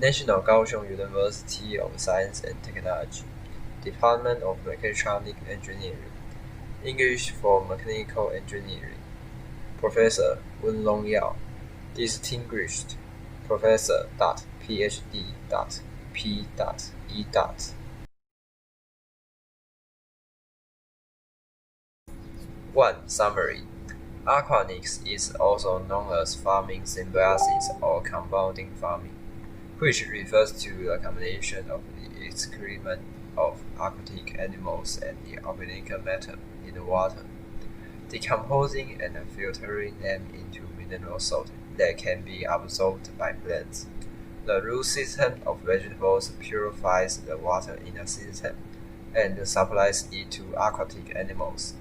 National Kaohsiung University of Science and Technology, Department of Mechatronic Engineering, English for Mechanical Engineering, Professor Wenlong Yao, Distinguished Professor Ph.D. P.E. 1. Summary. Aquaponics is also known as farming symbiosis or compounding farming, which refers to the combination of the excrement of aquatic animals and the organic matter in the water, decomposing and filtering them into mineral salt that can be absorbed by plants. The root system of vegetables purifies the water in the system and supplies it to aquatic animals,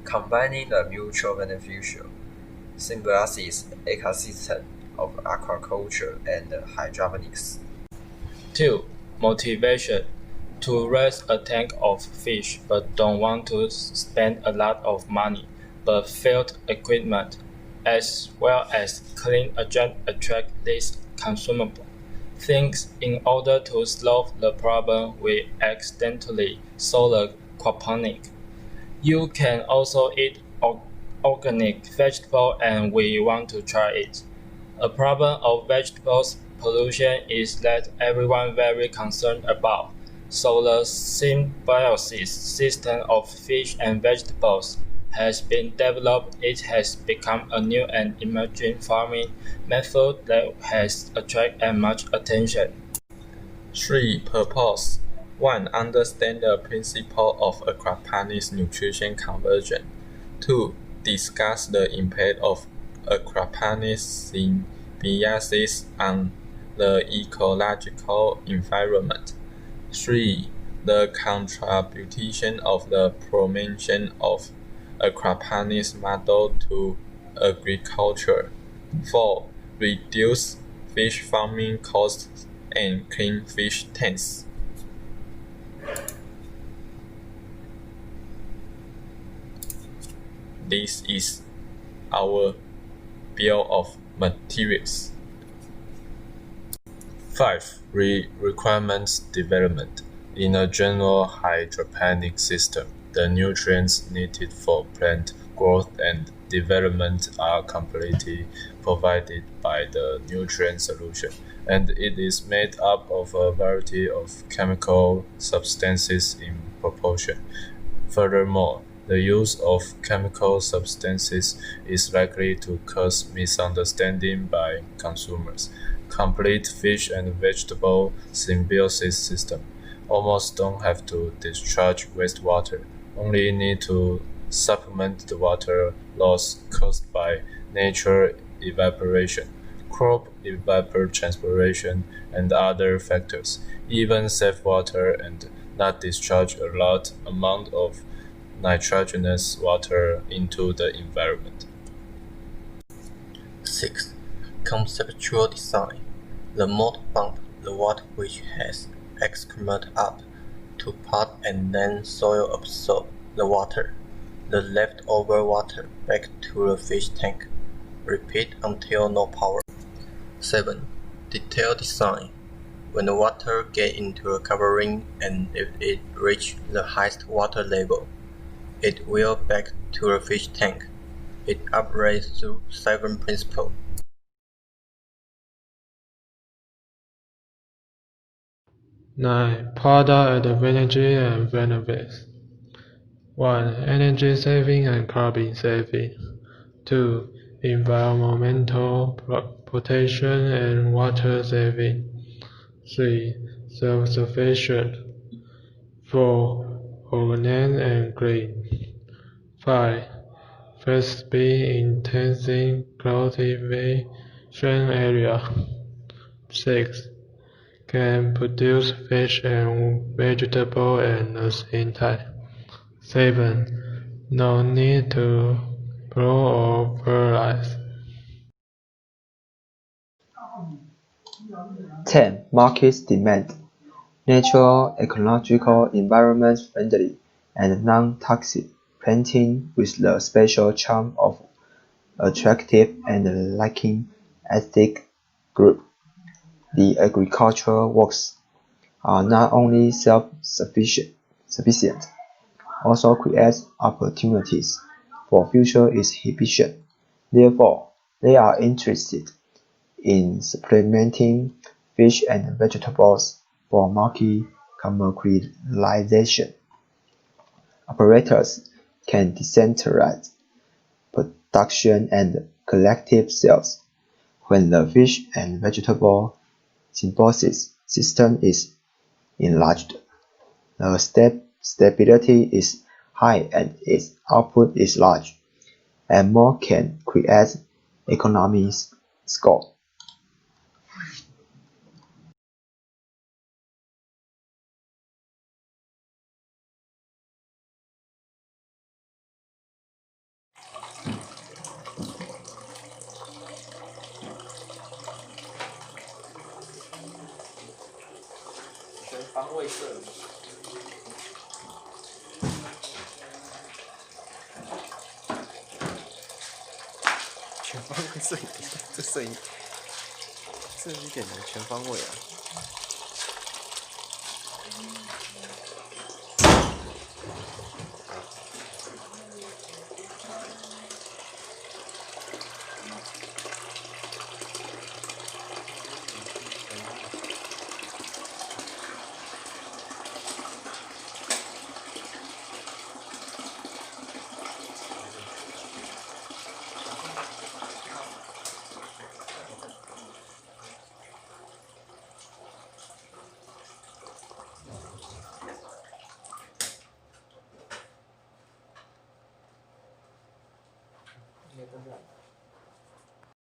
combining the mutual beneficial symbiosis ecosystem of aquaculture and hydroponics. 2. Motivation. To raise a tank of fish but don't want to spend a lot of money, but field equipment, as well as clean attract these consumable things in order to solve the problem we accidentally sold the aquaponic. You can also eat organic vegetable and we want to try it. A problem of vegetables pollution is that everyone very concerned about. So the symbiosis system of fish and vegetables has been developed. It has become a new and emerging farming method that has attracted much attention. 3. Purpose. 1. Understand the principle of aquaponics nutrition conversion. 2. Discuss the impact of aquaponics symbiosis on the ecological environment. 3. The contribution of the promotion of aquaponics model to agriculture. 4. Reduce fish farming costs and clean fish tanks. This is our bill of materials. 5. Requirements development. In a general hydroponic system, the nutrients needed for plant growth and development are completely provided by the nutrient solution, and it is made up of a variety of chemical substances in proportion. Furthermore, the use of chemical substances is likely to cause misunderstanding by consumers. Complete fish and vegetable symbiosis system almost don't have to discharge wastewater, only need to supplement the water loss caused by natural evaporation, crop evapotranspiration, and other factors. Even save water and not discharge a large amount of nitrogenous water into the environment. 6. Conceptual design. The mold pump the water which has excrement up to pot and then soil absorb the water. The leftover water back to the fish tank. Repeat until no power. 7. Detailed design. When the water gets into a covering and if it reaches the highest water level, it will back to the fish tank. It operates through 7 principles. 9. Product advantages and benefits. 1. Energy saving and carbon saving. 2. Environmental protection and water saving. 3. Self-sufficient. 4. Organic and green. 5. Fast speed intensive cultivation area. 6. Can produce fish and vegetable at the same time. 7. No need to grow or fertilize. 10. Market demand. Natural, ecological, environment-friendly, and non-toxic planting with the special charm of attractive and liking ethnic group. the agricultural works are not only self-sufficient, also create opportunities for future exhibition. Therefore, they are interested in supplementing fish and vegetables for market commercialization. Operators can decentralize production and collective sales. When the fish and vegetable symbiosis system is enlarged, the stability is high and its output is large, and more can create economies score.全方位摄影，这摄影这有点难全方位啊。